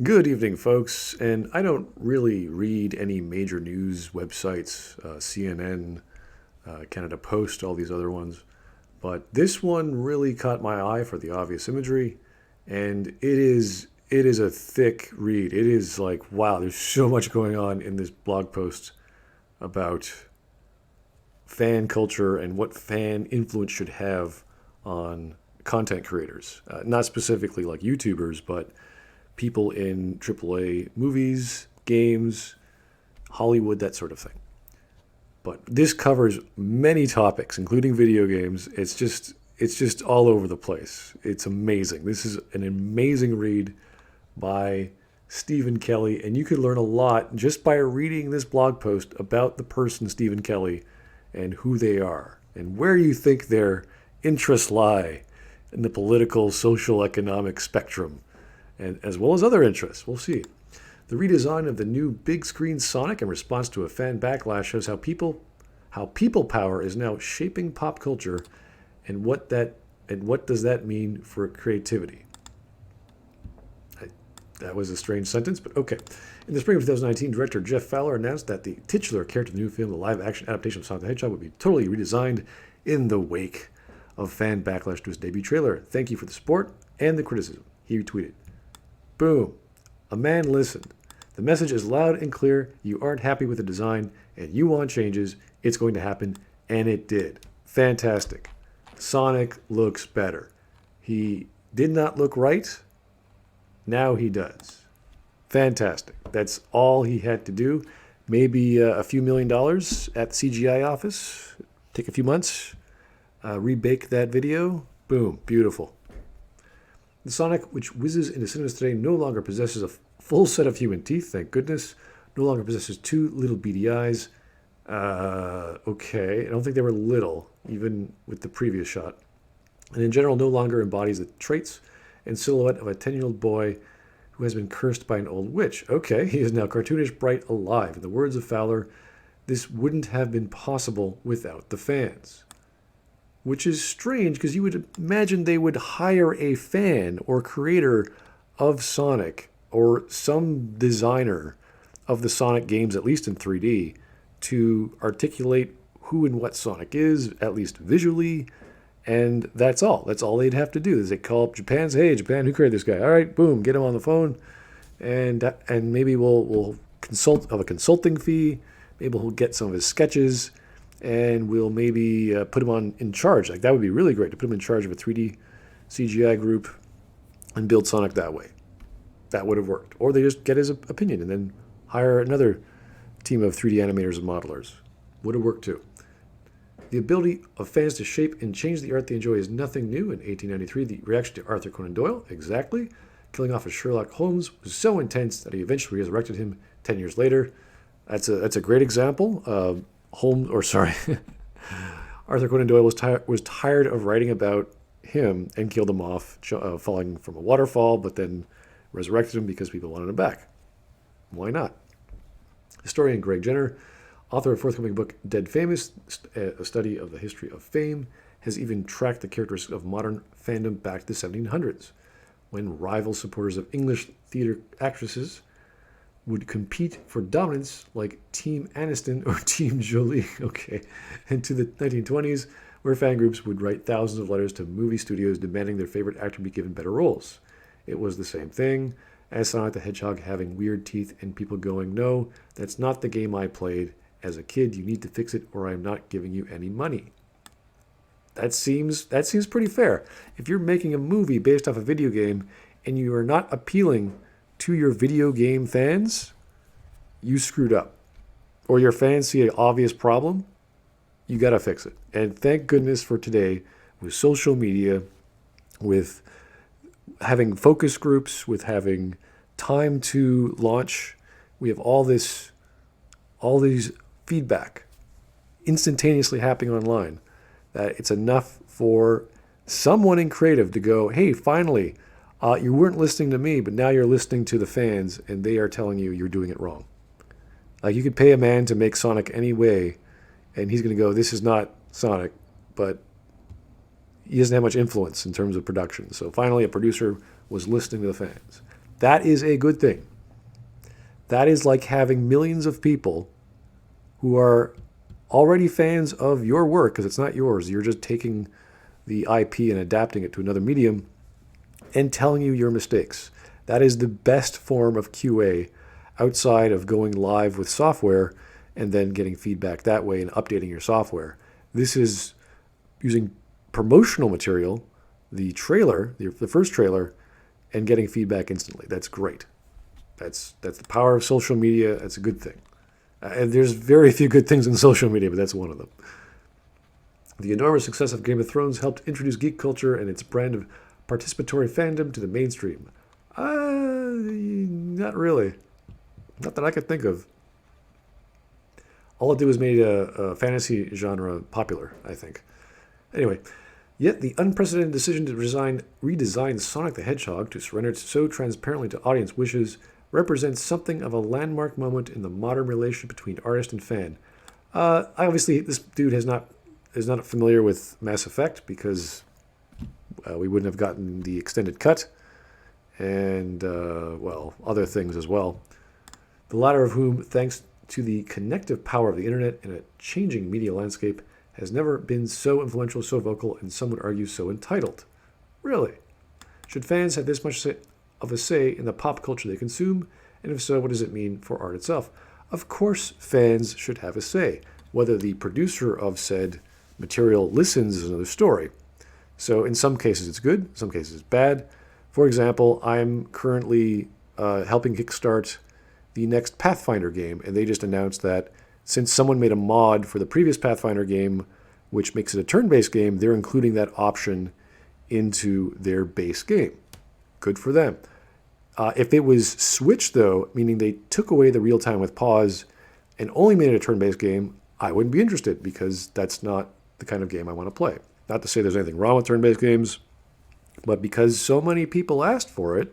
Good evening, folks. And I don't really read any major news websites, CNN, Canada Post, all these other ones. But this one really caught my eye for the obvious imagery, and it is a thick read. It is like, wow, there's so much going on in this blog post about fan culture and what fan influence should have on content creators. Not specifically like YouTubers, but people in AAA movies, games, Hollywood, that sort of thing. But this covers many topics, including video games. It's just all over the place. It's amazing. This is an amazing read by Stephen Kelly, and you could learn a lot just by reading this blog post about the person Stephen Kelly and who they are and where you think their interests lie in the political, social, economic spectrum, and as well as other interests. We'll see. The redesign of the new big screen Sonic in response to a fan backlash shows how people power is now shaping pop culture and what does that mean for creativity. That was a strange sentence, but okay. In the spring of 2019, director Jeff Fowler announced that the titular character of the new film, the live-action adaptation of Sonic the Hedgehog, would be totally redesigned in the wake of fan backlash to his debut trailer. Thank you for the support and the criticism, he tweeted. Boom. A man listened. The message is loud and clear. You aren't happy with the design and you want changes. It's going to happen, and it did. Fantastic. Sonic looks better. He did not look right. Now he does. Fantastic. That's all he had to do. Maybe a few $1,000,000 at the CGI office. Take a few months. Rebake that video. Boom. Beautiful. The Sonic, which whizzes into cinemas today, no longer possesses a full set of human teeth, thank goodness. No longer possesses two little beady eyes. Okay, I don't think they were little, even with the previous shot. And in general, no longer embodies the traits and silhouette of a 10-year-old boy who has been cursed by an old witch. Okay, he is now cartoonish, bright, alive. In the words of Fowler, this wouldn't have been possible without the fans. Which is strange because you would imagine they would hire a fan or creator of Sonic or some designer of the Sonic games, at least in 3D, to articulate who and what Sonic is, at least visually, and that's all. That's all they'd have to do is they call up Japan, say, hey, Japan, who created this guy? All right, boom, get him on the phone, and maybe we'll consult of a consulting fee. Maybe we'll get some of his sketches, and we'll maybe put him in charge. Like, that would be really great to put him in charge of a 3D CGI group and build Sonic that way. That would have worked. Or they just get his opinion and then hire another team of 3D animators and modelers. Would have worked too. The ability of fans to shape and change the art they enjoy is nothing new. In 1893, the reaction to Arthur Conan Doyle, exactly, killing off of Sherlock Holmes, was so intense that he eventually resurrected him 10 years later. That's a great example. Arthur Conan Doyle was tired of writing about him and killed him off, falling from a waterfall, but then resurrected him because people wanted him back. Why not? Historian Greg Jenner, author of forthcoming book Dead Famous, a study of the history of fame, has even tracked the characteristics of modern fandom back to the 1700s, when rival supporters of English theater actresses would compete for dominance like Team Aniston or Team Jolie, okay, and to the 1920s, where fan groups would write thousands of letters to movie studios demanding their favorite actor be given better roles. It was the same thing as Sonic the Hedgehog having weird teeth and people going, no, that's not the game I played. As a kid, you need to fix it or I'm not giving you any money. That seems pretty fair. If you're making a movie based off a video game and you are not appealing to your video game fans, you screwed up. Or your fans see an obvious problem, you got to fix it. And thank goodness for today with social media, with having focus groups, with having time to launch. We have all these feedback instantaneously happening online that it's enough for someone in creative to go, hey, finally, you weren't listening to me, but now you're listening to the fans and they are telling you you're doing it wrong. Like, you could pay a man to make Sonic any way and he's going to go, this is not Sonic, but he doesn't have much influence in terms of production. So finally a producer was listening to the fans. That is a good thing. That is like having millions of people who are already fans of your work, because it's not yours. You're just taking the IP and adapting it to another medium and telling you your mistakes. That is the best form of QA outside of going live with software and then getting feedback that way and updating your software. This is using promotional material, the trailer, the first trailer, and getting feedback instantly. That's great. That's the power of social media. That's a good thing. And there's very few good things in social media, but that's one of them. The enormous success of Game of Thrones helped introduce geek culture and its brand of participatory fandom to the mainstream. Not really. Not that I could think of. All it did was made a fantasy genre popular, I think. Anyway, yet the unprecedented decision to redesign Sonic the Hedgehog to surrender so transparently to audience wishes represents something of a landmark moment in the modern relationship between artist and fan. Obviously, this dude is not familiar with Mass Effect because we wouldn't have gotten the extended cut and, other things as well. The latter of whom, thanks to the connective power of the internet and a changing media landscape, has never been so influential, so vocal, and some would argue so entitled. Really? Should fans have this much of a say in the pop culture they consume? And if so, what does it mean for art itself? Of course, fans should have a say. Whether the producer of said material listens is another story. So in some cases it's good, in some cases it's bad. For example, I'm currently helping kickstart the next Pathfinder game, and they just announced that since someone made a mod for the previous Pathfinder game, which makes it a turn-based game, they're including that option into their base game. Good for them. If it was switched, though, meaning they took away the real-time with pause and only made it a turn-based game, I wouldn't be interested because that's not the kind of game I want to play. Not to say there's anything wrong with turn-based games, but because so many people asked for it,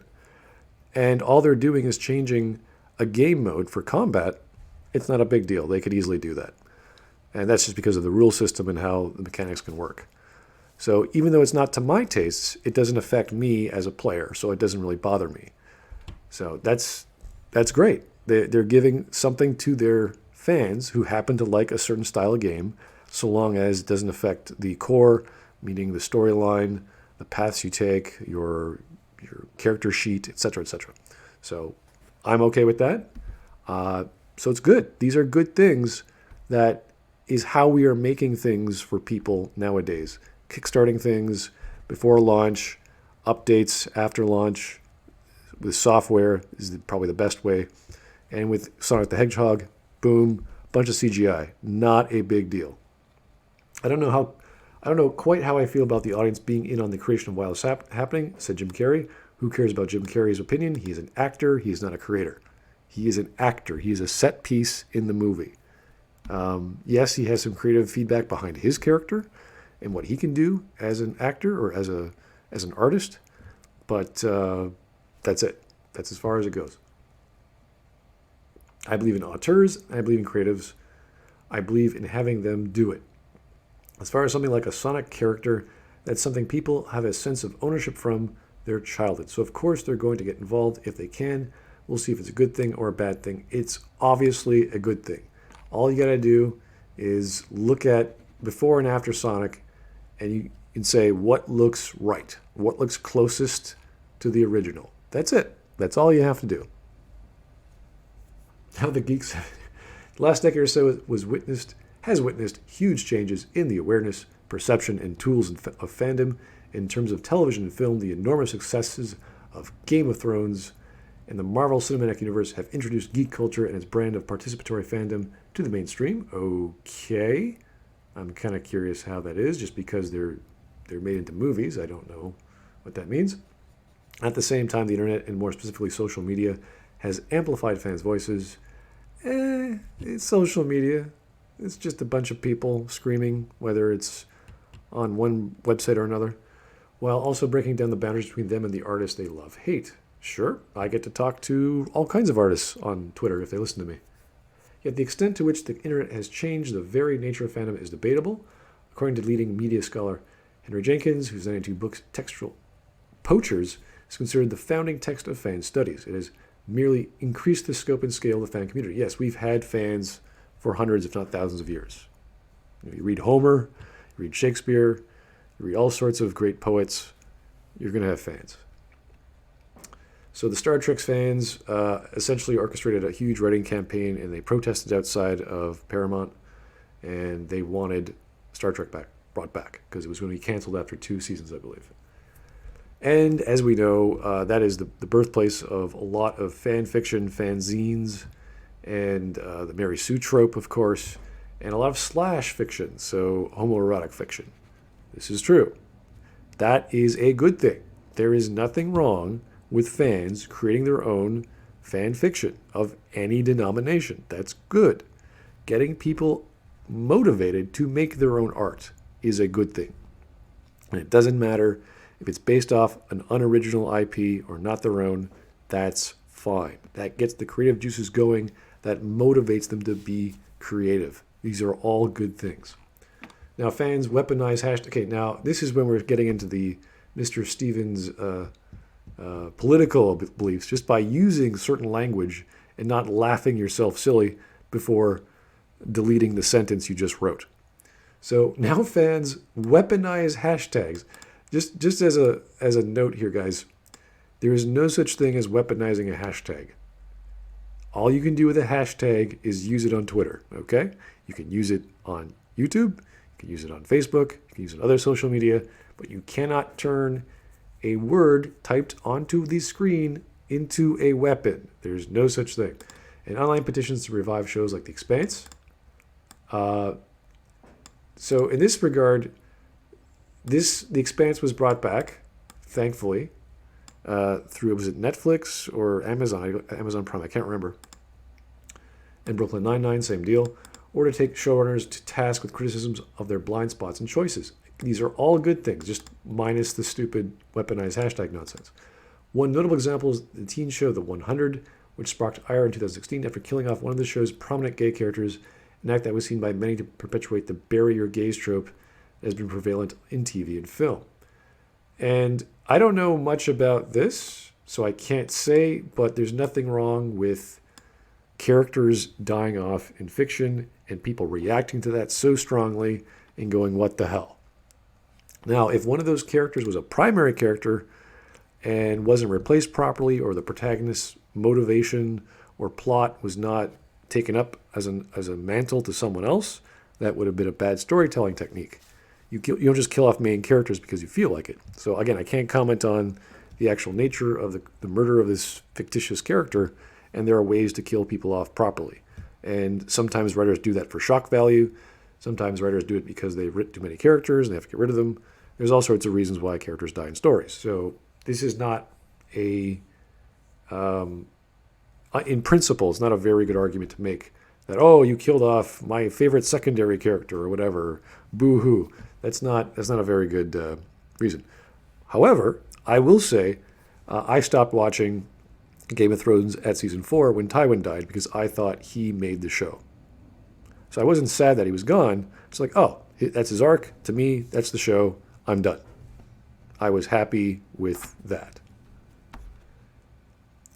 and all they're doing is changing a game mode for combat, it's not a big deal. They could easily do that. And that's just because of the rule system and how the mechanics can work. So even though it's not to my tastes, it doesn't affect me as a player, so it doesn't really bother me. So that's great. They're giving something to their fans who happen to like a certain style of game, so long as it doesn't affect the core, meaning the storyline, the paths you take, your character sheet, etc., etc. So I'm okay with that. So it's good. These are good things. That is how we are making things for people nowadays. Kickstarting things before launch, updates after launch with software is probably the best way. And with Sonic the Hedgehog, boom, bunch of CGI. Not a big deal. I don't know quite how I feel about the audience being in on the creation of while it's happening, said Jim Carrey. Who cares about Jim Carrey's opinion? He is an actor. He is not a creator. He is an actor. He is a set piece in the movie. Yes, he has some creative feedback behind his character and what he can do as an actor or as an artist, but that's it. That's as far as it goes. I believe in auteurs. I believe in creatives. I believe in having them do it. As far as something like a Sonic character, that's something people have a sense of ownership from their childhood. So of course they're going to get involved if they can. We'll see if it's a good thing or a bad thing. It's obviously a good thing. All you got to do is look at before and after Sonic, and you can say what looks right, what looks closest to the original. That's it. That's all you have to do. How the geeks, the last decade or so has witnessed huge changes in the awareness, perception, and tools of fandom in terms of television and film. The enormous successes of Game of Thrones and the Marvel Cinematic Universe have introduced geek culture and its brand of participatory fandom to the mainstream. Okay. I'm kind of curious how that is, just because they're made into movies. I don't know what that means. At the same time, the internet, and more specifically social media, has amplified fans' voices. It's social media. It's just a bunch of people screaming, whether it's on one website or another, while also breaking down the boundaries between them and the artists they love, hate. Sure, I get to talk to all kinds of artists on Twitter if they listen to me. Yet the extent to which the internet has changed the very nature of fandom is debatable. According to leading media scholar Henry Jenkins, whose 92 books, Textual Poachers, is considered the founding text of fan studies. It has merely increased the scope and scale of the fan community. Yes, we've had fans for hundreds, if not thousands of years. You read Homer, you read Shakespeare, you read all sorts of great poets, you're going to have fans. So the Star Trek fans essentially orchestrated a huge writing campaign, and they protested outside of Paramount, and they wanted Star Trek brought back, because it was going to be canceled after 2 seasons, I believe. And as we know, that is the birthplace of a lot of fan fiction, fanzines, and the Mary Sue trope, of course, and a lot of slash fiction, so homoerotic fiction. This is true. That is a good thing. There is nothing wrong with fans creating their own fan fiction of any denomination. That's good. Getting people motivated to make their own art is a good thing. And it doesn't matter if it's based off an unoriginal IP or not their own, that's fine. That gets the creative juices going. That motivates them to be creative. These are all good things. Now, fans weaponize hashtag. Okay, now this is when we're getting into the Mr. Stevens political beliefs, just by using certain language and not laughing yourself silly before deleting the sentence you just wrote. So now fans weaponize hashtags. Just as a note here, guys, there is no such thing as weaponizing a hashtag. All you can do with a hashtag is use it on Twitter, okay? You can use it on YouTube, you can use it on Facebook, you can use it on other social media, but you cannot turn a word typed onto the screen into a weapon. There's no such thing. And online petitions to revive shows like The Expanse. So in this regard, The Expanse was brought back, thankfully, through, was it Netflix or Amazon Prime? I can't remember. And Brooklyn Nine-Nine, same deal. Or to take showrunners to task with criticisms of their blind spots and choices. These are all good things, just minus the stupid weaponized hashtag nonsense. One notable example is the teen show The 100, which sparked ire in 2016 after killing off one of the show's prominent gay characters, an act that was seen by many to perpetuate the bury your gays trope that has been prevalent in TV and film. And I don't know much about this, so I can't say, but there's nothing wrong with characters dying off in fiction and people reacting to that so strongly and going, what the hell? Now, if one of those characters was a primary character and wasn't replaced properly, or the protagonist's motivation or plot was not taken up as a mantle to someone else, that would have been a bad storytelling technique. You don't just kill off main characters because you feel like it. So again, I can't comment on the actual nature of the murder of this fictitious character, and there are ways to kill people off properly. And sometimes writers do that for shock value. Sometimes writers do it because they've written too many characters and they have to get rid of them. There's all sorts of reasons why characters die in stories. So this is not in principle, it's not a very good argument to make that, oh, you killed off my favorite secondary character or whatever, boo-hoo. That's not a very good reason. However, I will say I stopped watching Game of Thrones at season 4 when Tywin died because I thought he made the show. So I wasn't sad that he was gone. It's like, oh, that's his arc. To me, that's the show. I'm done. I was happy with that.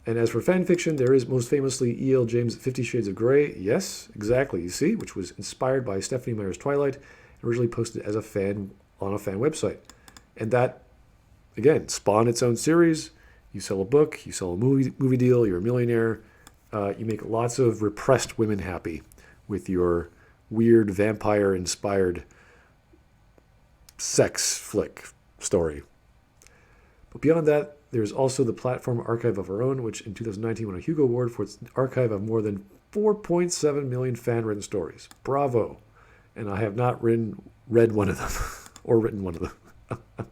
And as for fan fiction, there is most famously E.L. James' 50 Shades of Grey. Yes, exactly, you see, which was inspired by Stephanie Meyer's Twilight, originally posted as a fan on a fan website. And that, again, spawned its own series. You sell a book, you sell a movie deal, you're a millionaire. You make lots of repressed women happy with your weird vampire-inspired sex flick story. But beyond that, there's also the platform Archive of Our Own, which in 2019 won a Hugo Award for its archive of more than 4.7 million fan-written stories. Bravo. And I have not read one of them, or written one of them.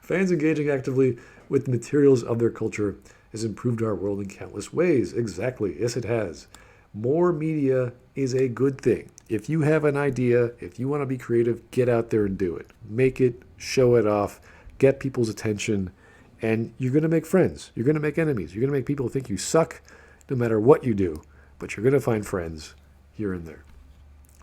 Fans engaging actively with the materials of their culture has improved our world in countless ways. Exactly. Yes, it has. More media is a good thing. If you have an idea, if you want to be creative, get out there and do it. Make it, show it off, get people's attention, and you're going to make friends. You're going to make enemies. You're going to make people think you suck no matter what you do, but you're going to find friends here and there.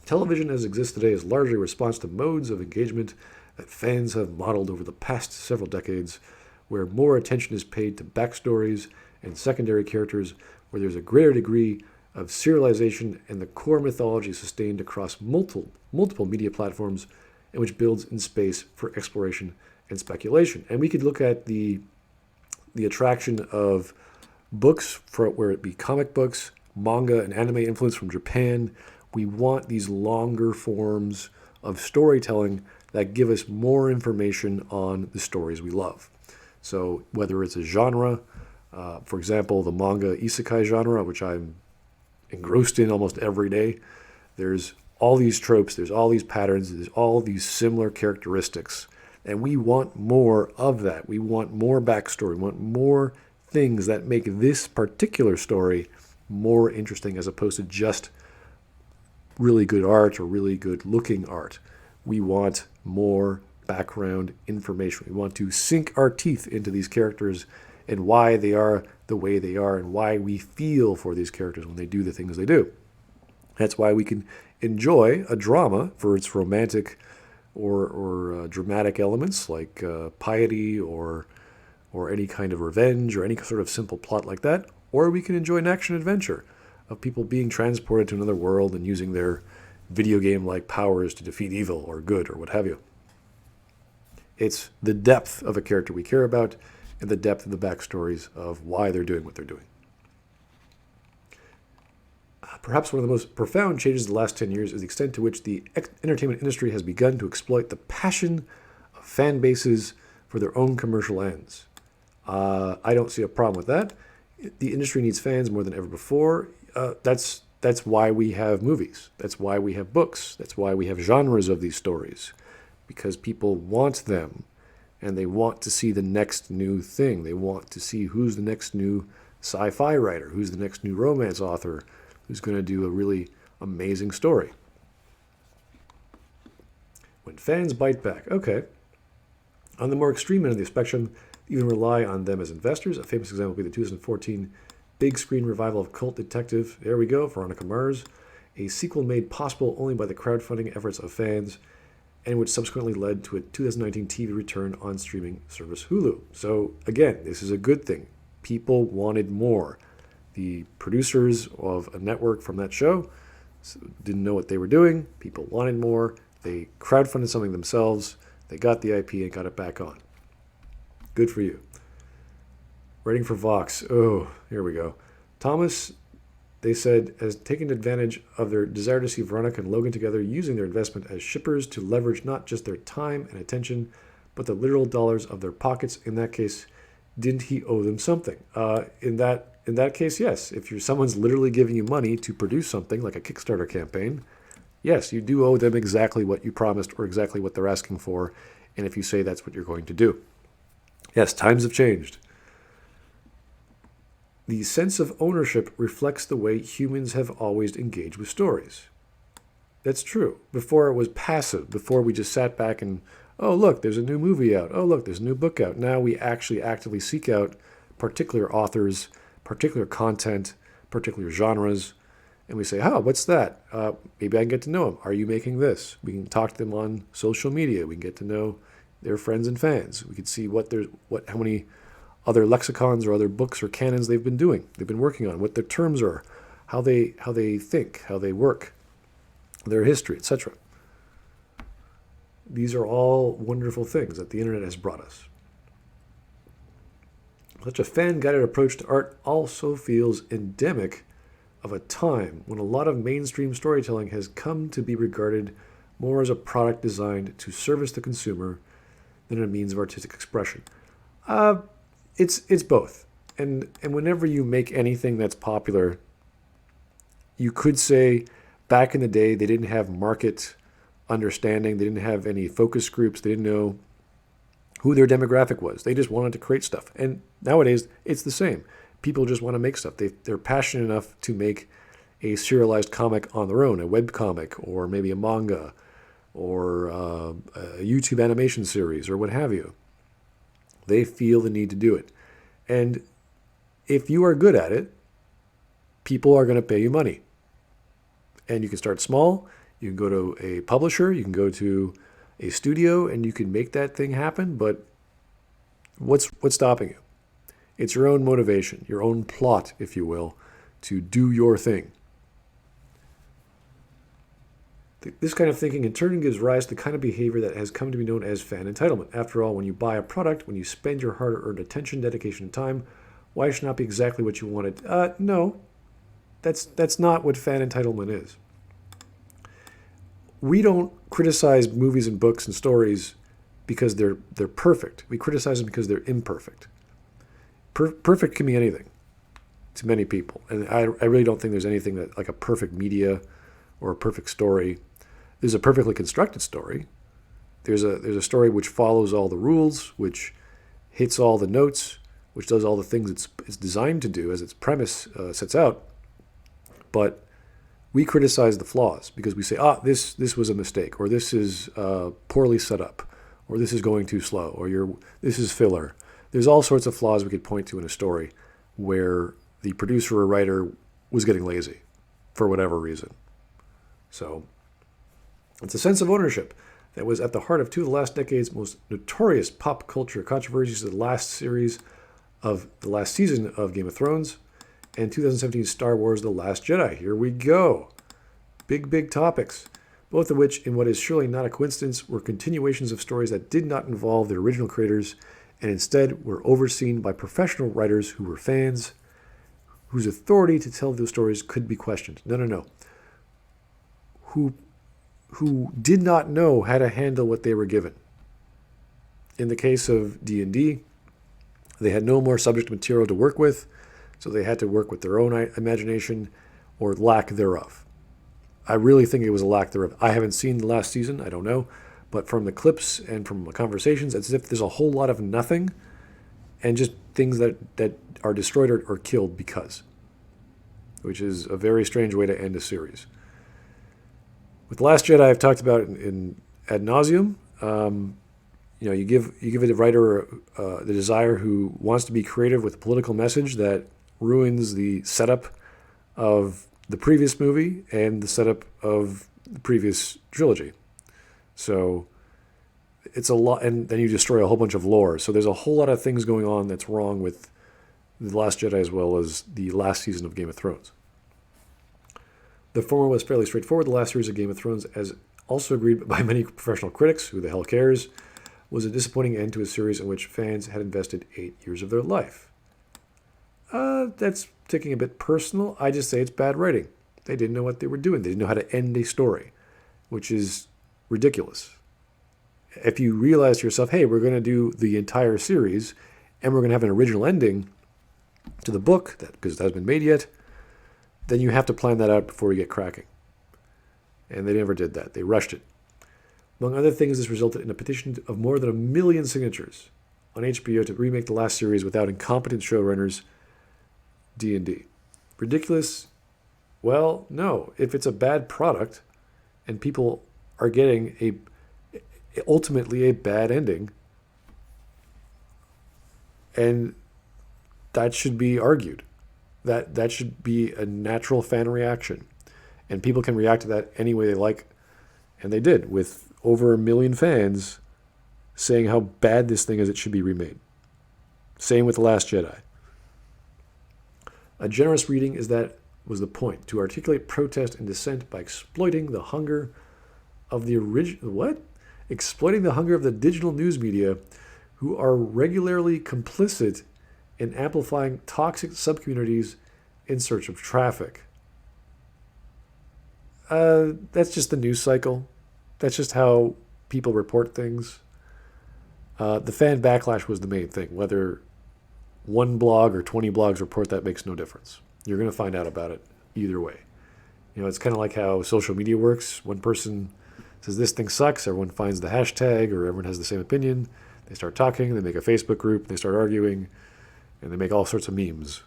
Television as it exists today is largely a response to modes of engagement that fans have modeled over the past several decades, where more attention is paid to backstories and secondary characters, where there's a greater degree of serialization and the core mythology is sustained across multiple media platforms, and which builds in space for exploration and speculation. And we could look at the attraction of books, for where it be comic books, manga, and anime influence from Japan. We want these longer forms of storytelling that give us more information on the stories we love. So whether it's a genre, for example, the manga isekai genre, which I'm engrossed in almost every day, there's all these tropes, there's all these patterns, there's all these similar characteristics. And we want more of that. We want more backstory. We want more things that make this particular story more interesting as opposed to just really good art or really good looking art. We want more background information. We want to sink our teeth into these characters and why they are the way they are and why we feel for these characters when they do the things they do. That's why we can enjoy a drama for its romantic or dramatic elements like piety or any kind of revenge or any sort of simple plot like that. Or we can enjoy an action adventure of people being transported to another world and using their video game-like powers to defeat evil or good or what have you. It's the depth of a character we care about and the depth of the backstories of why they're doing what they're doing. Perhaps one of the most profound changes of the last 10 years is the extent to which the entertainment industry has begun to exploit the passion of fan bases for their own commercial ends. I don't see a problem with that. The industry needs fans more than ever before. That's why we have movies. That's why we have books. That's why we have genres of these stories. Because people want them, and they want to see the next new thing. They want to see who's the next new sci-fi writer, who's the next new romance author, who's going to do a really amazing story. When fans bite back, okay. On the more extreme end of the spectrum, even rely on them as investors. A famous example would be the 2014 big screen revival of cult detective, there we go, Veronica Mars, a sequel made possible only by the crowdfunding efforts of fans, and which subsequently led to a 2019 TV return on streaming service Hulu. So again, this is a good thing. People wanted more. The producers of a network from that show didn't know what they were doing. People wanted more. They crowdfunded something themselves. They got the IP and got it back on. Good for you. Writing for Vox. Oh, here we go. Thomas, they said, has taken advantage of their desire to see Veronica and Logan together, using their investment as shippers to leverage not just their time and attention, but the literal dollars of their pockets. In that case, didn't he owe them something? In that case, yes. If someone's literally giving you money to produce something like a Kickstarter campaign, yes, you do owe them exactly what you promised or exactly what they're asking for. And if you say that's what you're going to do. Yes, times have changed. The sense of ownership reflects the way humans have always engaged with stories. That's true. Before it was passive. Before we just sat back and, oh, look, there's a new movie out. Oh, look, there's a new book out. Now we actually actively seek out particular authors, particular content, particular genres, and we say, oh, what's that? Maybe I can get to know them. Are you making this? We can talk to them on social media. We can get to know their friends and fans. We can see how many other lexicons or other books or canons they've been doing, they've been working on, what their terms are, how they think, how they work, their history, etc. These are all wonderful things that the internet has brought us. Such a fan-guided approach to art also feels endemic of a time when a lot of mainstream storytelling has come to be regarded more as a product designed to service the consumer than a means of artistic expression. It's both. And whenever you make anything that's popular, you could say back in the day they didn't have market understanding, they didn't have any focus groups, they didn't know who their demographic was. They just wanted to create stuff. And nowadays, it's the same. People just want to make stuff. They're passionate enough to make a serialized comic on their own, a web comic, or maybe a manga, or a YouTube animation series, or what have you. They feel the need to do it. And if you are good at it, people are going to pay you money. And you can start small. You can go to a publisher. You can go to a studio, and you can make that thing happen. But What's stopping you? It's your own motivation, your own plot, if you will, to do your thing. This kind of thinking in turn gives rise to the kind of behavior that has come to be known as fan entitlement. After all, when you buy a product, when you spend your hard-earned attention, dedication, and time, why should not be exactly what you wanted? No, that's not what fan entitlement is. We don't criticize movies and books and stories because they're perfect. We criticize them because they're imperfect. Perfect can be anything to many people, and I really don't think there's anything that like a perfect media or a perfect story. There's a perfectly constructed story. There's a story which follows all the rules, which hits all the notes, which does all the things it's designed to do as its premise sets out. But we criticize the flaws because we say, this was a mistake, or this is poorly set up, or this is going too slow, or this is filler. There's all sorts of flaws we could point to in a story where the producer or writer was getting lazy for whatever reason. So it's a sense of ownership that was at the heart of two of the last decade's most notorious pop culture controversies, the last season of Game of Thrones and 2017's Star Wars The Last Jedi. Here we go. Big topics, both of which, in what is surely not a coincidence, were continuations of stories that did not involve their original creators and instead were overseen by professional writers who were fans, whose authority to tell those stories could be questioned. No. Who did not know how to handle what they were given. In the case of D&D, they had no more subject material to work with, so they had to work with their own imagination or lack thereof. I really think it was a lack thereof. I haven't seen the last season, I don't know, but from the clips and from the conversations, it's as if there's a whole lot of nothing and just things that are destroyed or killed because, which is a very strange way to end a series. With The Last Jedi, I've talked about in ad nauseum. You give a writer the desire who wants to be creative with a political message that ruins the setup of the previous movie and the setup of the previous trilogy. So it's a lot, and then you destroy a whole bunch of lore. So there's a whole lot of things going on that's wrong with The Last Jedi as well as the last season of Game of Thrones. The former was fairly straightforward. The last series of Game of Thrones, as also agreed by many professional critics, who the hell cares, was a disappointing end to a series in which fans had invested 8 years of their life. That's taking a bit personal. I just say it's bad writing. They didn't know what they were doing. They didn't know how to end a story, which is ridiculous. If you realize to yourself, hey, we're going to do the entire series and we're going to have an original ending to the book, because it hasn't been made yet, then you have to plan that out before you get cracking. And they never did that. They rushed it. Among other things, this resulted in a petition of more than 1 million signatures on HBO to remake the last series without incompetent showrunners, D&D. Ridiculous? Well, no. If it's a bad product and people are getting ultimately a bad ending, and that should be argued. That should be a natural fan reaction. And people can react to that any way they like. And they did, with over 1 million fans saying how bad this thing is, it should be remade. Same with The Last Jedi. A generous reading is that was the point, to articulate protest and dissent by exploiting the hunger of the exploiting the hunger of the digital news media, who are regularly complicit in amplifying toxic subcommunities in search of traffic. That's just the news cycle. That's just how people report things. The fan backlash was the main thing. Whether one blog or 20 blogs report that makes no difference. You're going to find out about it either way. It's kind of like how social media works. One person says this thing sucks, everyone finds the hashtag, or everyone has the same opinion. They start talking, they make a Facebook group, they start arguing, and they make all sorts of memes.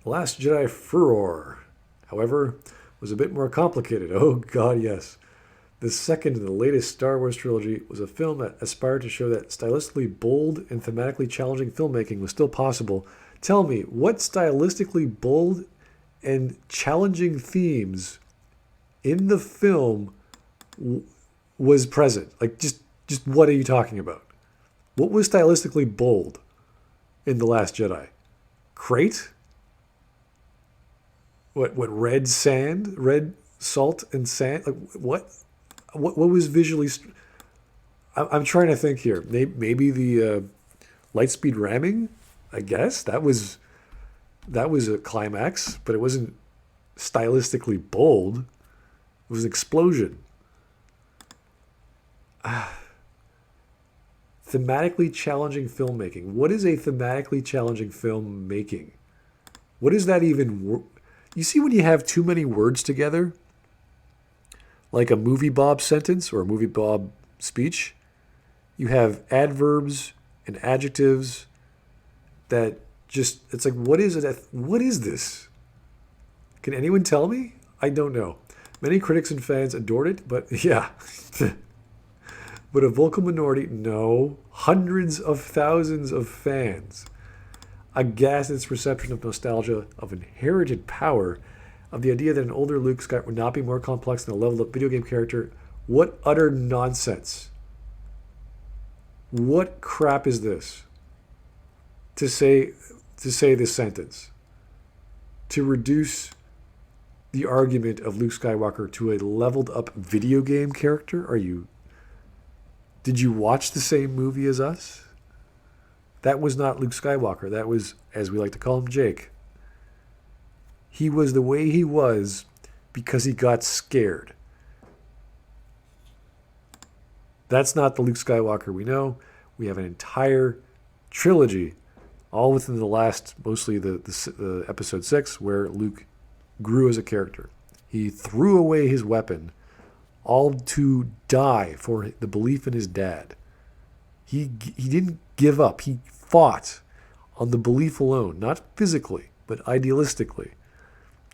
The Last Jedi furor, however, was a bit more complicated. Oh God, yes. The second in the latest Star Wars trilogy was a film that aspired to show that stylistically bold and thematically challenging filmmaking was still possible. Tell me, what stylistically bold and challenging themes in the film was present? Like, just what are you talking about? What was stylistically bold in The Last Jedi? Crate? What red sand? Red salt and sand? Like, what was visually... I'm trying to think here. Maybe the lightspeed ramming, I guess. That was a climax, but it wasn't stylistically bold. It was an explosion. Thematically challenging filmmaking. What is a thematically challenging filmmaking? What is that even? You see when you have too many words together, like a movie Bob sentence or a movie Bob speech, you have adverbs and adjectives that just, it's like, what is it? What is this? Can anyone tell me? I don't know. Many critics and fans adored it, but yeah. But a vocal minority, no. Hundreds of thousands of fans, aghast at its perception of nostalgia, of inherited power, of the idea that an older Luke Skywalker would not be more complex than a leveled up video game character. What utter nonsense. What crap is this? To say this sentence. To reduce the argument of Luke Skywalker to a leveled up video game character? Did you watch the same movie as us? That was not Luke Skywalker. That was, as we like to call him, Jake. He was the way he was because he got scared. That's not the Luke Skywalker we know. We have an entire trilogy, all within the last, mostly the episode 6, where Luke grew as a character. He threw away his weapon, all to die for the belief in his dad. He didn't give up. He fought on the belief alone, not physically, but idealistically,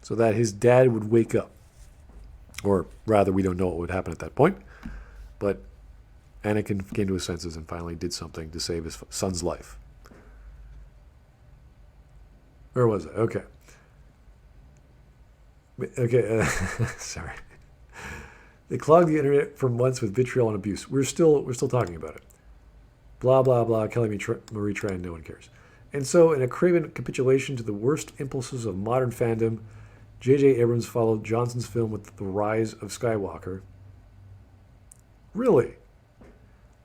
so that his dad would wake up. Or rather, we don't know what would happen at that point, but Anakin came to his senses and finally did something to save his son's life. Where was it? Okay. Sorry. They clogged the internet for months with vitriol and abuse. We're still talking about it. Blah, blah, blah. Kelly Marie Tran, no one cares. And so, in a craven capitulation to the worst impulses of modern fandom, J.J. Abrams followed Johnson's film with The Rise of Skywalker. Really?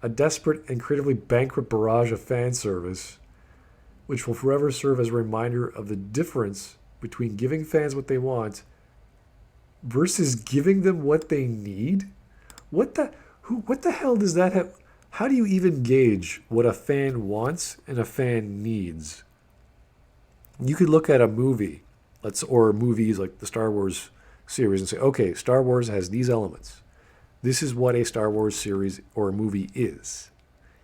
A desperate and creatively bankrupt barrage of fan service, which will forever serve as a reminder of the difference between giving fans what they want versus giving them what they need? What the hell does that have? How do you even gauge what a fan wants and a fan needs? You could look at a movie, or movies like the Star Wars series, and say, okay, Star Wars has these elements. This is what a Star Wars series or a movie is.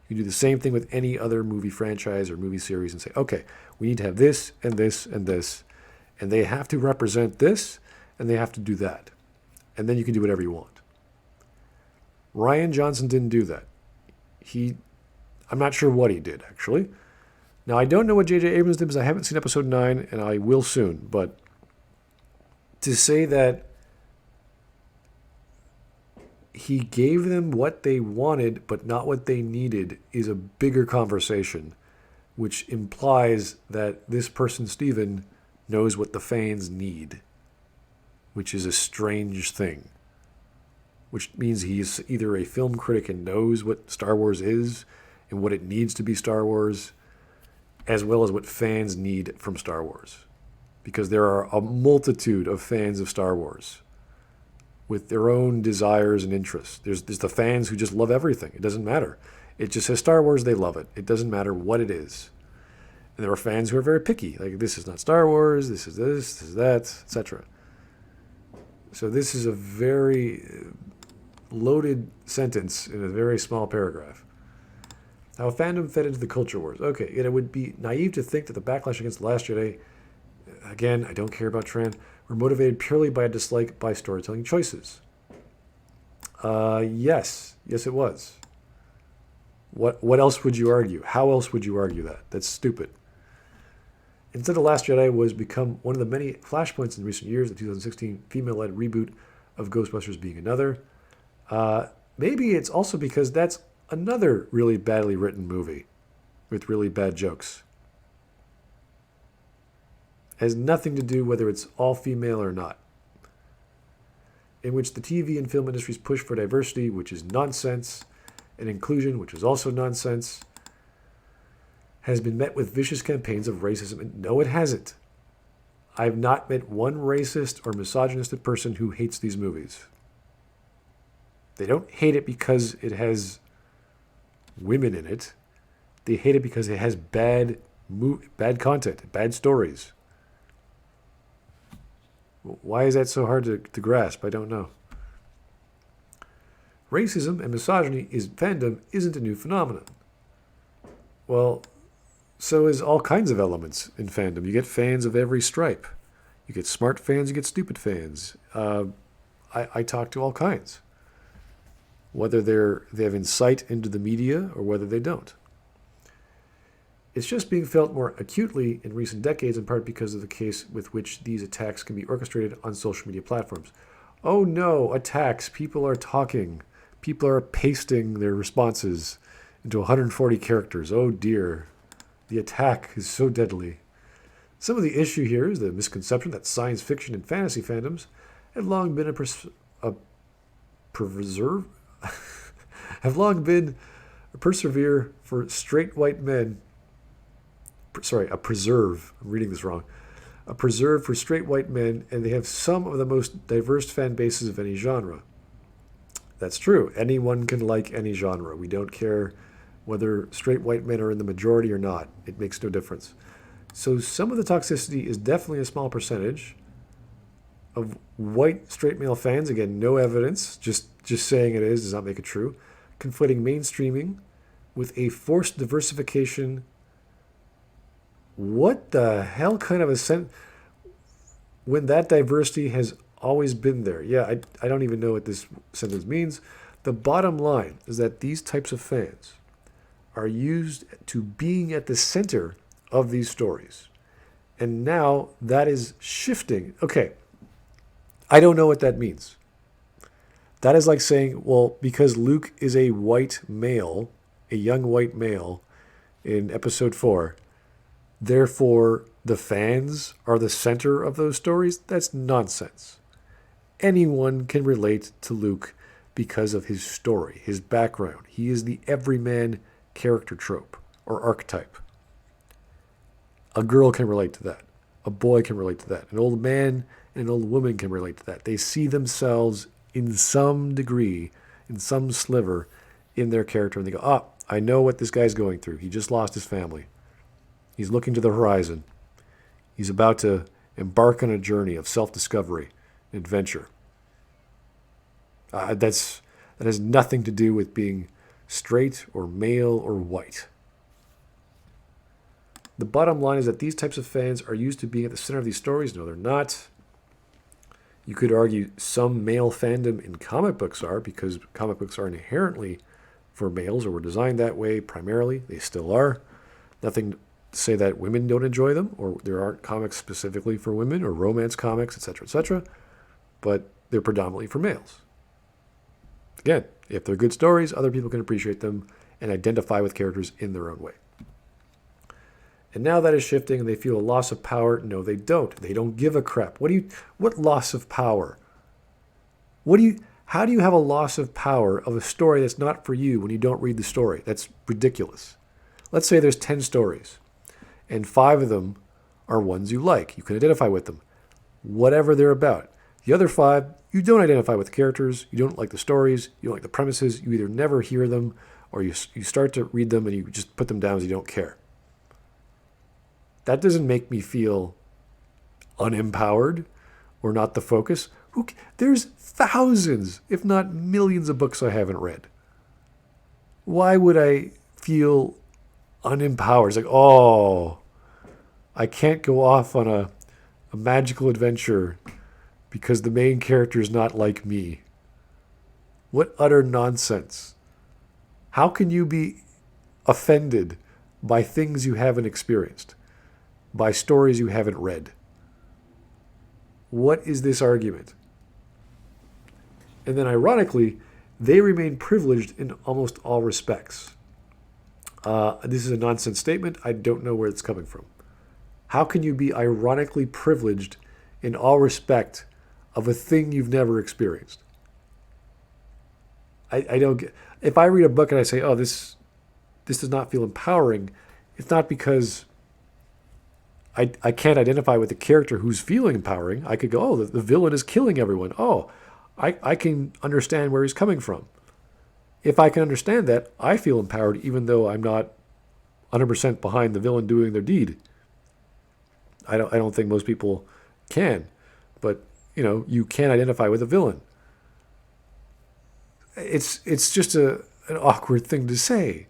You do the same thing with any other movie franchise or movie series and say, okay, we need to have this and this and this, and they have to represent this, and they have to do that. And then you can do whatever you want. Rian Johnson didn't do that. I'm not sure what he did, actually. Now, I don't know what J.J. Abrams did because I haven't seen episode 9, and I will soon. But to say that he gave them what they wanted but not what they needed is a bigger conversation, which implies that this person, Steven, knows what the fans need, which is a strange thing. Which means he's either a film critic and knows what Star Wars is and what it needs to be Star Wars, as well as what fans need from Star Wars. Because there are a multitude of fans of Star Wars with their own desires and interests. There's the fans who just love everything. It doesn't matter. It just says Star Wars, they love it. It doesn't matter what it is. And there are fans who are very picky. Like, this is not Star Wars, this is that, etc. So this is a very loaded sentence in a very small paragraph. How fandom fed into the culture wars. Okay, it would be naive to think that the backlash against The Last Jedi, again, I don't care about Tran, were motivated purely by a dislike by storytelling choices. Yes, it was. What else would you argue? How else would you argue that? That's stupid. Instead, The Last Jedi was become one of the many flashpoints in recent years, the 2016 female-led reboot of Ghostbusters being another. Maybe it's also because that's another really badly written movie with really bad jokes. It has nothing to do whether it's all female or not. In which the TV and film industries push for diversity, which is nonsense, and inclusion, which is also nonsense, has been met with vicious campaigns of racism. And no, it hasn't. I've not met one racist or misogynistic person who hates these movies. They don't hate it because it has women in it. They hate it because it has bad content, bad stories. Why is that so hard to grasp? I don't know. Racism and misogyny in fandom isn't a new phenomenon. Well, so is all kinds of elements in fandom. You get fans of every stripe. You get smart fans, you get stupid fans. I talk to all kinds. Whether they have insight into the media or whether they don't. It's just being felt more acutely in recent decades, in part because of the case with which these attacks can be orchestrated on social media platforms. Oh no, attacks. People are talking. People are pasting their responses into 140 characters. Oh dear. The attack is so deadly. Some of the issue here is the misconception that science fiction and fantasy fandoms have long been a persevere for straight white men. A preserve. I'm reading this wrong. A preserve for straight white men, and they have some of the most diverse fan bases of any genre. That's true. Anyone can like any genre. We don't care whether straight white men are in the majority or not. It makes no difference. So some of the toxicity is definitely a small percentage of white straight male fans. Again, no evidence. Just saying it is does not make it true. Conflating mainstreaming with a forced diversification. What the hell kind of a sentence? When that diversity has always been there. Yeah, I don't even know what this sentence means. The bottom line is that these types of fans are used to being at the center of these stories. And now that is shifting. Okay, I don't know what that means. That is like saying, well, because Luke is a white male, a young white male in episode 4, therefore the fans are the center of those stories. That's nonsense. Anyone can relate to Luke because of his story, his background. He is the everyman character trope or archetype. A girl can relate to that. A boy can relate to that. An old man and an old woman can relate to that. They see themselves in some degree, in some sliver, in their character, and they go, I know what this guy's going through. He just lost his family. He's looking to the horizon. He's about to embark on a journey of self-discovery and adventure. That has nothing to do with being straight or male or white. The bottom line is that these types of fans are used to being at the center of these stories. No, they're not. You could argue some male fandom in comic books are, because comic books are inherently for males or were designed that way primarily. They still are. Nothing to say that women don't enjoy them or there aren't comics specifically for women or romance comics, etc., but they're predominantly for males. Again, if they're good stories, other people can appreciate them and identify with characters in their own way. And now that is shifting and they feel a loss of power. No, they don't. They don't give a crap. What loss of power? How do you have a loss of power of a story that's not for you when you don't read the story? That's ridiculous. Let's say there's 10 stories and 5 of them are ones you like. You can identify with them, whatever they're about. The other 5, you don't identify with the characters, you don't like the stories, you don't like the premises, you either never hear them or you start to read them and you just put them down as you don't care. That doesn't make me feel unempowered or not the focus. There's thousands, if not millions of books I haven't read. Why would I feel unempowered? It's like, I can't go off on a magical adventure because the main character is not like me. What utter nonsense. How can you be offended by things you haven't experienced? By stories you haven't read? What is this argument? And then ironically, they remain privileged in almost all respects. This is a nonsense statement. I don't know where it's coming from. How can you be ironically privileged in all respect of a thing you've never experienced? I don't get. If I read a book and I say, "Oh, this does not feel empowering," it's not because I can't identify with the character who's feeling empowering. I could go, "Oh, the villain is killing everyone." Oh, I can understand where he's coming from. If I can understand that, I feel empowered, even though I'm not 100% behind the villain doing their deed. I don't think most people can, but you can identify with a villain. It's just an awkward thing to say.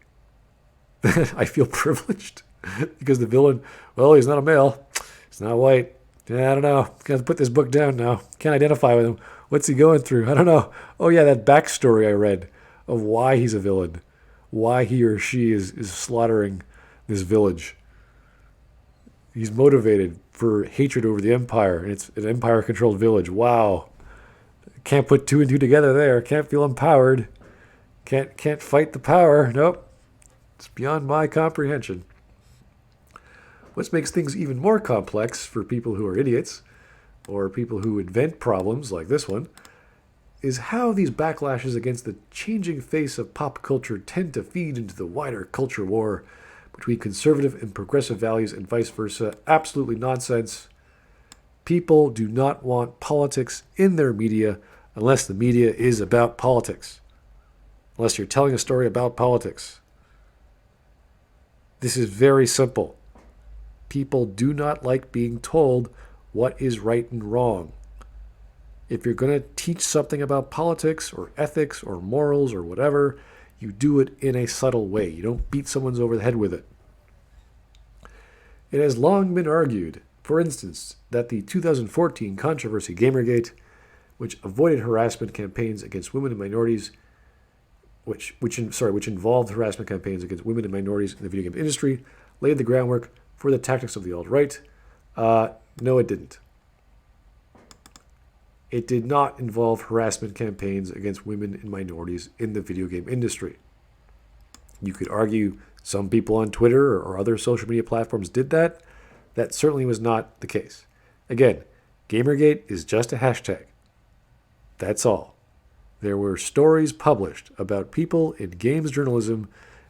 I feel privileged because the villain, well, he's not a male, he's not white. Yeah, I don't know. Got to put this book down now. Can't identify with him. What's he going through? I don't know. Oh yeah, that backstory I read of why he's a villain, why he or she is slaughtering this village. He's motivated for hatred over the Empire, and it's an Empire-controlled village. Wow. Can't put two and two together there. Can't feel empowered. Can't fight the power. Nope. It's beyond my comprehension. What makes things even more complex for people who are idiots, or people who invent problems like this one, is how these backlashes against the changing face of pop culture tend to feed into the wider culture war between conservative and progressive values and vice versa. Absolutely nonsense. People do not want politics in their media unless the media is about politics. Unless you're telling a story about politics. This is very simple. People do not like being told what is right and wrong. If you're going to teach something about politics or ethics or morals or whatever, you do it in a subtle way. You don't beat someone over the head with it. It has long been argued, for instance, that the 2014 controversy Gamergate, which avoided harassment campaigns against women and minorities, which involved harassment campaigns against women and minorities in the video game industry, laid the groundwork for the tactics of the alt-right. No, it didn't. It did not involve harassment campaigns against women and minorities in the video game industry. You could argue some people on Twitter or other social media platforms did that. That certainly was not the case. Again, Gamergate is just a hashtag. That's all. There were stories published about people in games journalism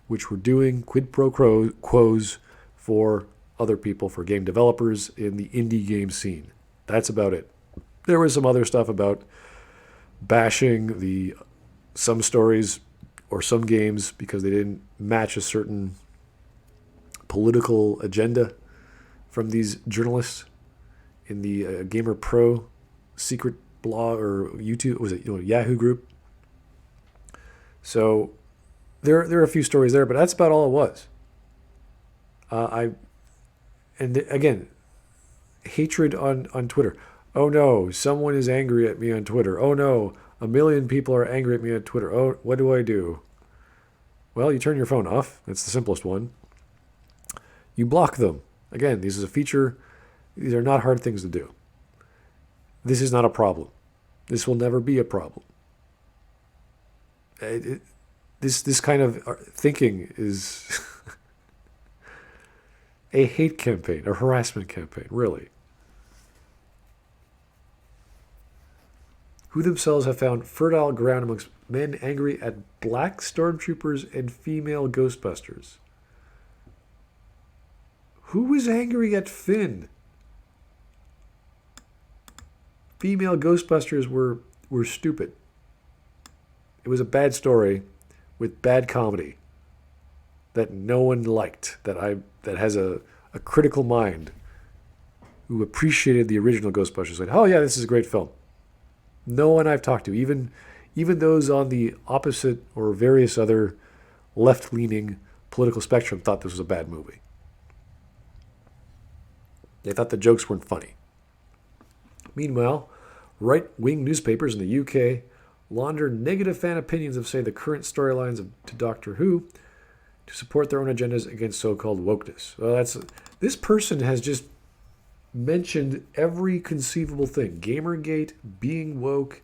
which were doing quid pro quos for other people, for game developers in the indie game scene. That's about it. There was some other stuff about bashing some stories or some games because they didn't match a certain political agenda from these journalists in the Gamer Pro secret blog or YouTube, was it Yahoo group? So there are a few stories there, but that's about all it was. Again, hatred on Twitter. Oh no, someone is angry at me on Twitter. Oh no, 1 million people are angry at me on Twitter. Oh, what do I do? Well, you turn your phone off. That's the simplest one. You block them. Again, this is a feature. These are not hard things to do. This is not a problem. This will never be a problem. This kind of thinking is a hate campaign, a harassment campaign, really. Who themselves have found fertile ground amongst men angry at black stormtroopers and female Ghostbusters. Who was angry at Finn? Female Ghostbusters were stupid. It was a bad story with bad comedy that no one liked, that has a critical mind who appreciated the original Ghostbusters. Said, oh yeah, this is a great film. No one I've talked to, even those on the opposite or various other left-leaning political spectrum, thought this was a bad movie. They thought the jokes weren't funny. Meanwhile, right-wing newspapers in the UK launder negative fan opinions of, say, the current storylines to Doctor Who to support their own agendas against so-called wokeness. Well, this person has just mentioned every conceivable thing. Gamergate, being woke,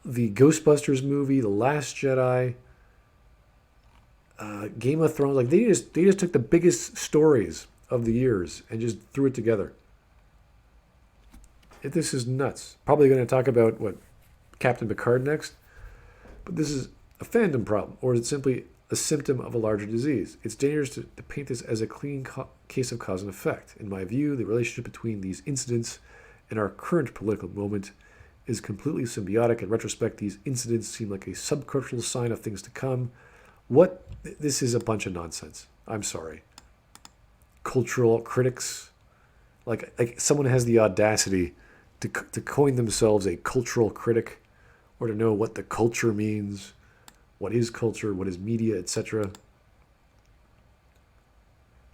the Ghostbusters movie, The Last Jedi, Game of Thrones. Like they just took the biggest stories of the years and just threw it together. This is nuts. Probably going to talk about what Captain Picard next, but this is a fandom problem, or is it simply a symptom of a larger disease? It's dangerous to paint this as a clean case of cause and effect. In my view, the relationship between these incidents and our current political moment is completely symbiotic. In retrospect, these incidents seem like a subcultural sign of things to come. This is a bunch of nonsense. I'm sorry. Cultural critics, like someone has the audacity to coin themselves a cultural critic, or to know what the culture means, what is culture, what is media, etc.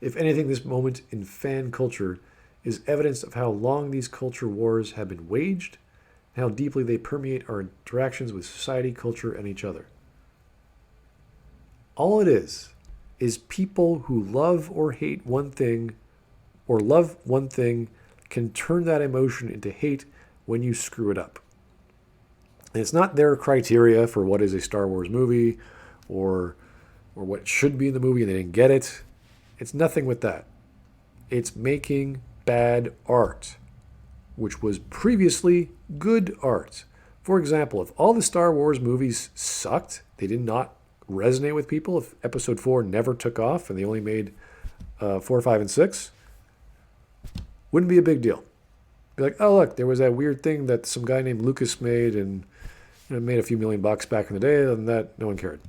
If anything, this moment in fan culture is evidence of how long these culture wars have been waged, and how deeply they permeate our interactions with society, culture, and each other. All it is people who love or hate one thing, or love one thing, can turn that emotion into hate when you screw it up. And it's not their criteria for what is a Star Wars movie, or what should be in the movie and they didn't get it. It's nothing with that. It's making bad art, which was previously good art. For example, if all the Star Wars movies sucked, they did not resonate with people, if Episode 4 never took off and they only made 4, 5, and 6, wouldn't be a big deal. Be like, oh, look, there was that weird thing that some guy named Lucas made, and made a few $1 million back in the day, and that no one cared.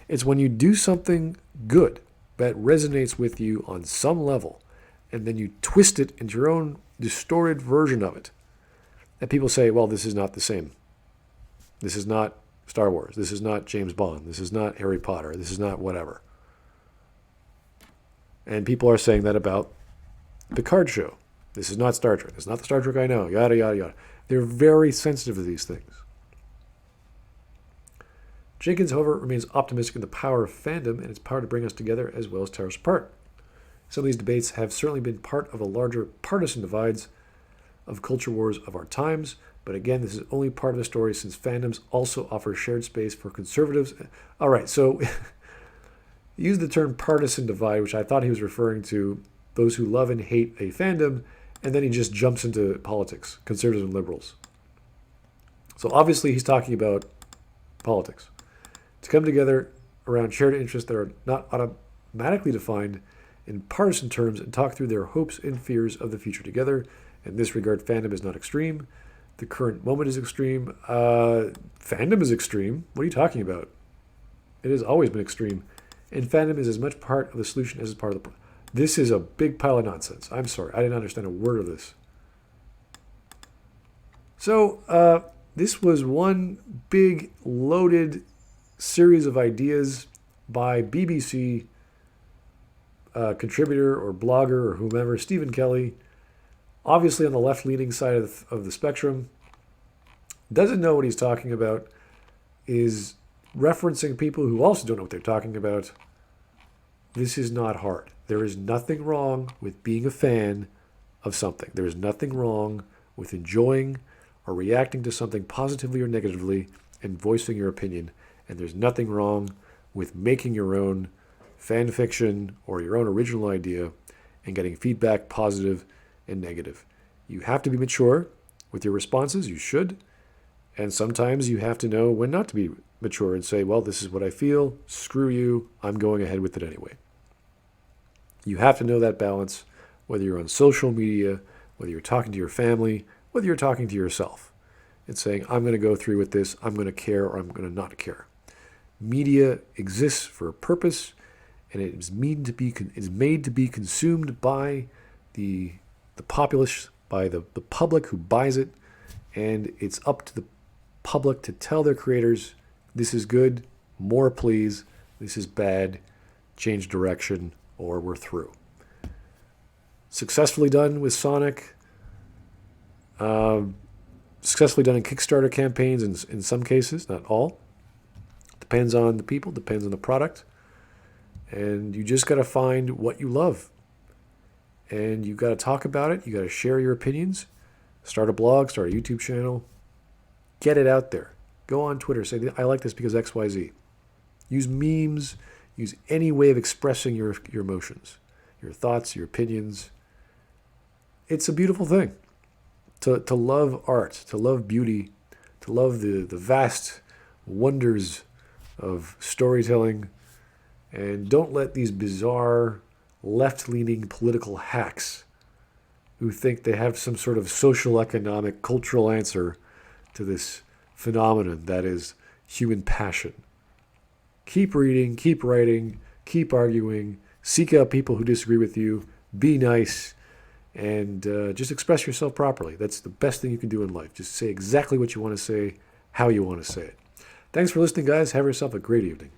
It's when you do something good that resonates with you on some level, and then you twist it into your own distorted version of it, that people say, well, this is not the same. This is not Star Wars. This is not James Bond. This is not Harry Potter. This is not whatever. And people are saying that about the Picard show. This is not Star Trek. This is not the Star Trek I know. Yada, yada, yada. They're very sensitive to these things. Jenkins, however, remains optimistic in the power of fandom and its power to bring us together as well as tear us apart. Some of these debates have certainly been part of a larger partisan divides of culture wars of our times, but again, this is only part of the story since fandoms also offer shared space for conservatives. All right, so use the term partisan divide, which I thought he was referring to those who love and hate a fandom, and then he just jumps into politics, conservatives and liberals. So obviously he's talking about politics. To come together around shared interests that are not automatically defined in partisan terms and talk through their hopes and fears of the future together. In this regard, fandom is not extreme. The current moment is extreme. Fandom is extreme. What are you talking about? It has always been extreme. And fandom is as much part of the solution as part of the problem. This is a big pile of nonsense. I'm sorry. I didn't understand a word of this. So this was one big loaded series of ideas by BBC contributor or blogger or whomever, Stephen Kelly, obviously on the left-leaning side of the spectrum, doesn't know what he's talking about, is referencing people who also don't know what they're talking about. This is not hard. There is nothing wrong with being a fan of something. There is nothing wrong with enjoying or reacting to something positively or negatively and voicing your opinion. And there's nothing wrong with making your own fan fiction or your own original idea and getting feedback, positive and negative. You have to be mature with your responses. You should. And sometimes you have to know when not to be mature and say, well, this is what I feel. Screw you. I'm going ahead with it anyway. You have to know that balance, whether you're on social media, whether you're talking to your family, whether you're talking to yourself. It's saying, I'm going to go through with this. I'm going to care or I'm going to not care. Media exists for a purpose, and it is made to be consumed by the populace, by the public who buys it, and it's up to the public to tell their creators, this is good, more please, this is bad, change direction, or we're through. Successfully done with Sonic, successfully done in Kickstarter campaigns in some cases, not all. Depends on the people, depends on the product. And you just got to find what you love. And you got to talk about it. You got to share your opinions. Start a blog, start a YouTube channel. Get it out there. Go on Twitter, say, I like this because XYZ. Use memes, use any way of expressing your emotions, your thoughts, your opinions. It's a beautiful thing to love art, to love beauty, to love the vast wonders of storytelling. And don't let these bizarre, left-leaning political hacks who think they have some sort of social, economic, cultural answer to this phenomenon that is human passion. Keep reading, keep writing, keep arguing, seek out people who disagree with you, be nice, and just express yourself properly. That's the best thing you can do in life. Just say exactly what you want to say, how you want to say it. Thanks for listening, guys. Have yourself a great evening.